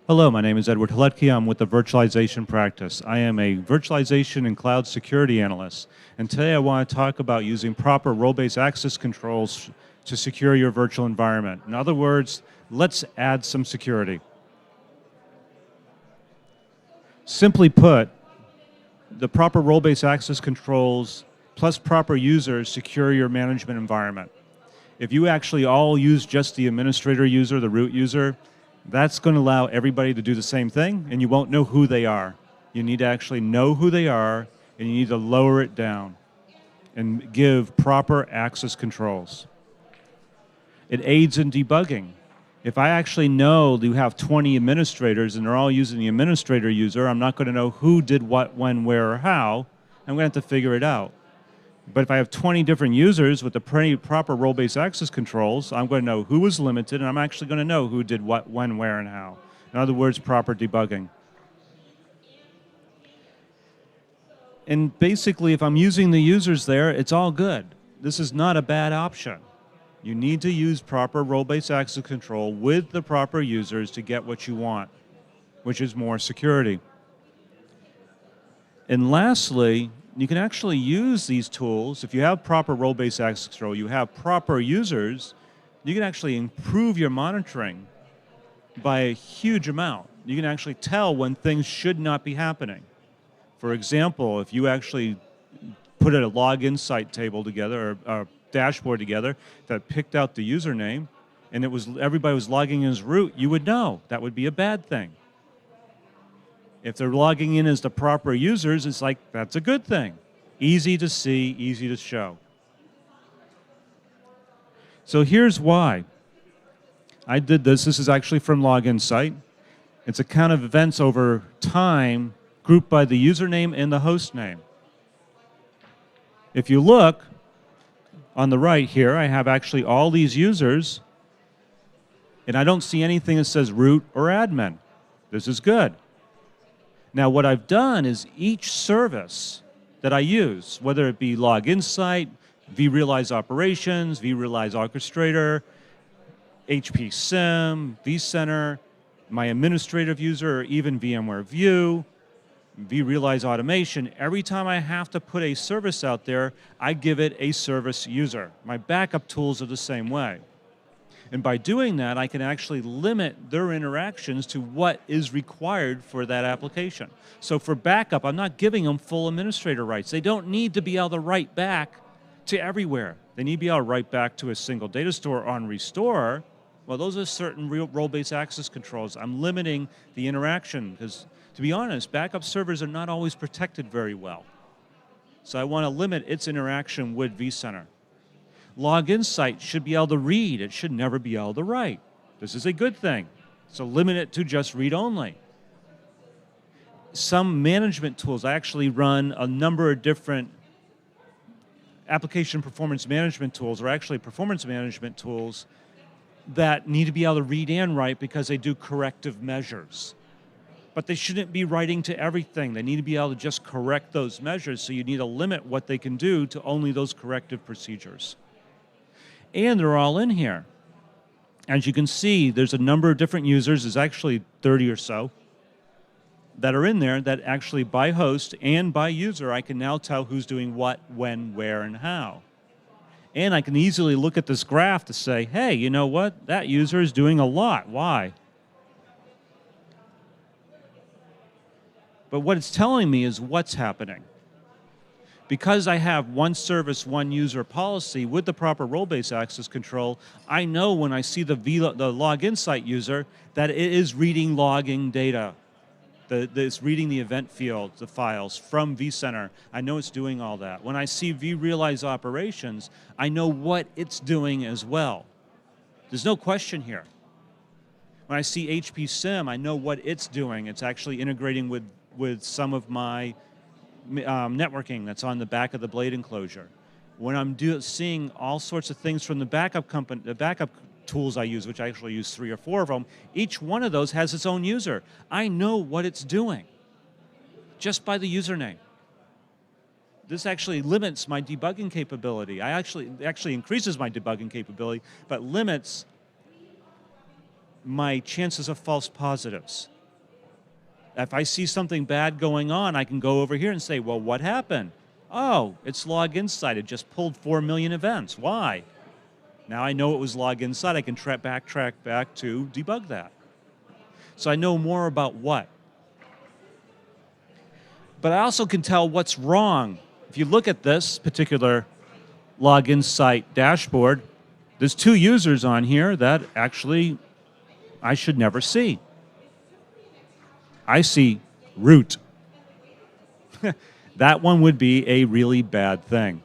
Hello, my name is Edward Haletky. I'm with the virtualization practice. I am a virtualization and cloud security analyst. And today I want to talk about using proper role-based access controls to secure your virtual environment. In other words, let's add some security. Simply put, the proper role-based access controls plus proper users secure your management environment. If you actually all use just the administrator user, the root user, that's going to allow everybody to do the same thing, and you won't know who they are. You need to actually know who they are, and you need to lower it down and give proper access controls. It aids in debugging. If I actually know that you have 20 administrators and they're all using the administrator user, I'm not going to know who did what, when, where, or how. I'm going to have to figure it out. But if I have 20 different users with the proper role-based access controls, I'm going to know who was limited, and I'm actually going to know who did what, when, where, and how. In other words, proper debugging. And basically, if I'm using the users there, it's all good. This is not a bad option. You need to use proper role-based access control with the proper users to get what you want, which is more security. And lastly, you can actually use these tools. If you have proper role-based access control, you have proper users, you can actually improve your monitoring by a huge amount. You can actually tell when things should not be happening. For example, if you actually put a LogInsight table together, or a dashboard together that picked out the username, and everybody was logging in as root, you would know. That would be a bad thing. If they're logging in as the proper users, it's like, that's a good thing. Easy to see, easy to show. So here's why. I did this. This is actually from LogInsight. It's a count of events over time grouped by the username and the host name. If you look on the right here, I have actually all these users, and I don't see anything that says root or admin. This is good. Now, what I've done is each service that I use, whether it be LogInsight, vRealize Operations, vRealize Orchestrator, HP SIM, vCenter, my administrative user, or even VMware View, vRealize Automation, every time I have to put a service out there, I give it a service user. My backup tools are the same way. And by doing that, I can actually limit their interactions to what is required for that application. So for backup, I'm not giving them full administrator rights. They don't need to be able to write back to everywhere. They need to be able to write back to a single data store on restore. Well, those are certain role-based access controls. I'm limiting the interaction because, to be honest, backup servers are not always protected very well. So I want to limit its interaction with vCenter. LogInsight should be able to read. It should never be able to write. This is a good thing. So limit it to just read only. Some management tools, I actually run a number of different application performance management tools, or actually performance management tools that need to be able to read and write because they do corrective measures. But they shouldn't be writing to everything. They need to be able to just correct those measures, so you need to limit what they can do to only those corrective procedures. And they're all in here. As you can see, there's a number of different users. There's actually 30 or so that are in there that actually by host and by user, I can now tell who's doing what, when, where, and how. And I can easily look at this graph to say, hey, you know what? That user is doing a lot. Why? But what it's telling me is what's happening. Because I have one service, one user policy with the proper role-based access control, I know when I see the LogInsight user that it is reading logging data. It's reading the event field, the files from vCenter. I know it's doing all that. When I see vRealize Operations, I know what it's doing as well. There's no question here. When I see HP SIM, I know what it's doing. It's actually integrating with some of my networking that's on the back of the blade enclosure. When I'm seeing all sorts of things from the backup tools I use, which I actually use 3 or 4 of them, each one of those has its own user. I know what it's doing just by the username. This actually limits my debugging capability. It actually increases my debugging capability, but limits my chances of false positives. if I see something bad going on, I can go over here and say, well, what happened? Oh, it's LogInsight. It just pulled 4 million events. Why? Now I know it was LogInsight. I can backtrack back to debug that. So I know more about what. But I also can tell what's wrong. If you look at this particular LogInsight dashboard, there's 2 users on here that actually I should never see. I see root. That one would be a really bad thing.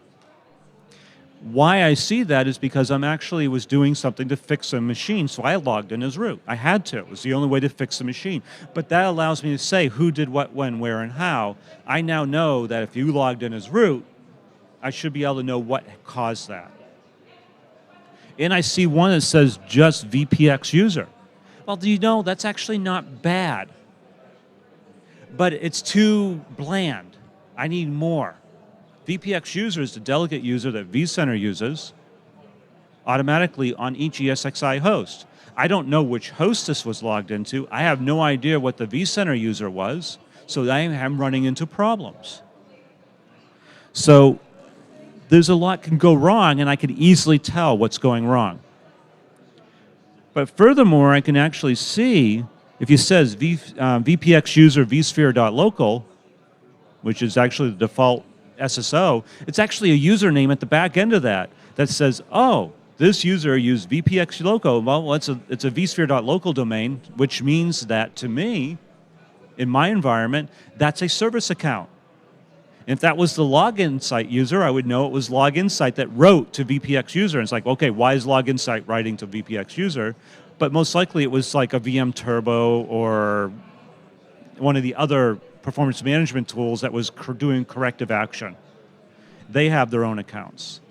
Why I see that is because I'm actually was doing something to fix a machine, so I logged in as root. I had to. It was the only way to fix the machine. But that allows me to say who did what, when, where, and how. I now know that if you logged in as root, I should be able to know what caused that. And I see one that says just VPX user. Well, do you know, that's actually not bad. But it's too bland. I need more. VPX user is the delegate user that vCenter uses automatically on each ESXi host. I don't know which host this was logged into. I have no idea what the vCenter user was, so I am running into problems. So there's a lot can go wrong, and I can easily tell what's going wrong. But furthermore, I can actually see, if it says VPX user vSphere.local, which is actually the default SSO, it's actually a username at the back end of that says, oh, this user used VPX local. Well, it's a vSphere.local domain, which means that to me, in my environment, that's a service account. If that was the LogInsight user, I would know it was LogInsight that wrote to VPX user. And it's like, okay, why is LogInsight writing to VPX user? But most likely it was like a VM Turbo or one of the other performance management tools that was doing corrective action. They have their own accounts.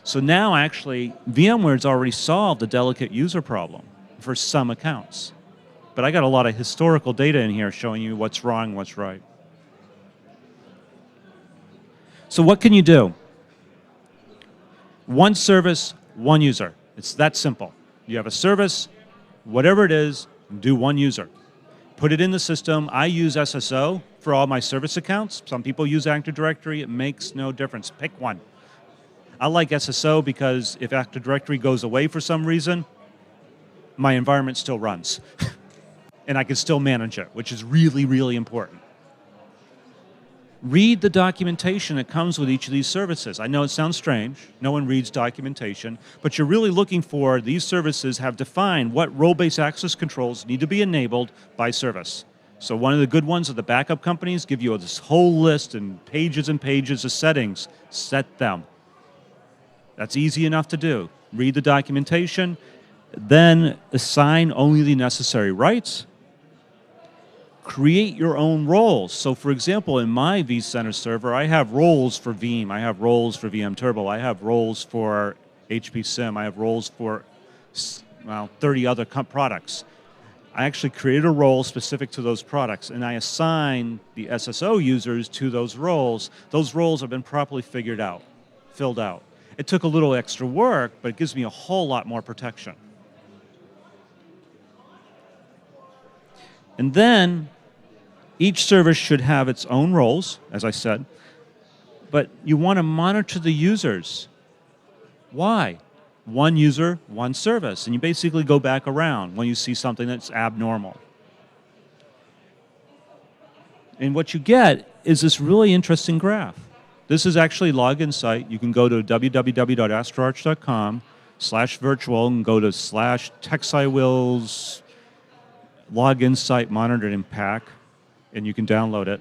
So now actually, VMware's already solved the delegate user problem for some accounts. But I got a lot of historical data in here showing you what's wrong, what's right. So what can you do? One service, one user. It's that simple. You have a service, whatever it is, do one user. Put it in the system. I use SSO for all my service accounts. Some people use Active Directory. It makes no difference. Pick one. I like SSO because if Active Directory goes away for some reason, my environment still runs. And I can still manage it, which is really, really important. Read the documentation that comes with each of these services. I know it sounds strange. No one reads documentation. But you're really looking for these services have defined what role-based access controls need to be enabled by service. So one of the good ones are the backup companies give you this whole list and pages of settings. Set them. That's easy enough to do. Read the documentation, then assign only the necessary rights. Create your own roles. So for example, in my vCenter server, I have roles for Veeam, I have roles for VM Turbo, I have roles for HP SIM, I have roles for 30 other products. I actually created a role specific to those products, and I assign the SSO users to those roles. Those roles have been properly filled out. It took a little extra work, but it gives me a whole lot more protection. And then each service should have its own roles, as I said, but you want to monitor the users. Why? One user, one service, and you basically go back around when you see something that's abnormal. And what you get is this really interesting graph. This is actually LogInsight. You can go to www.astroarch.com/virtual and go to /TechSciWills LogInsight Monitoring Pack, and you can download it.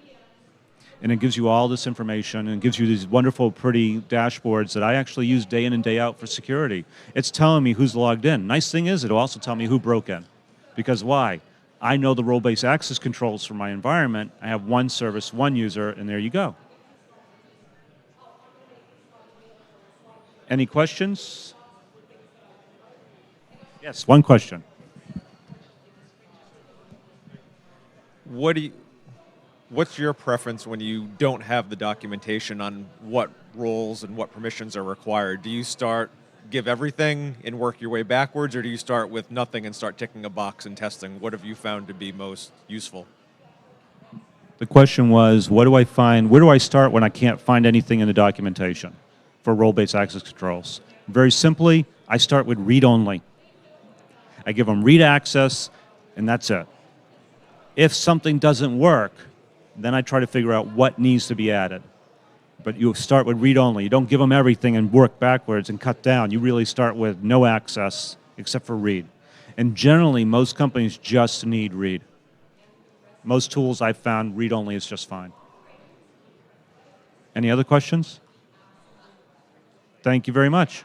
And it gives you all this information and gives you these wonderful, pretty dashboards that I actually use day in and day out for security. It's telling me who's logged in. Nice thing is, it'll also tell me who broke in. Because why? I know the role-based access controls for my environment. I have one service, one user, and there you go. Any questions? Yes, one question. What's your preference when you don't have the documentation on what roles and what permissions are required? Do you give everything and work your way backwards, or do you start with nothing and start ticking a box and testing? What have you found to be most useful? The question was, what do I find, where do I start when I can't find anything in the documentation for role-based access controls? Very simply, I start with read-only. I give them read access, and that's it. If something doesn't work, then I try to figure out what needs to be added. But you start with read-only. You don't give them everything and work backwards and cut down. You really start with no access except for read. And generally, most companies just need read. Most tools I've found, read-only is just fine. Any other questions? Thank you very much.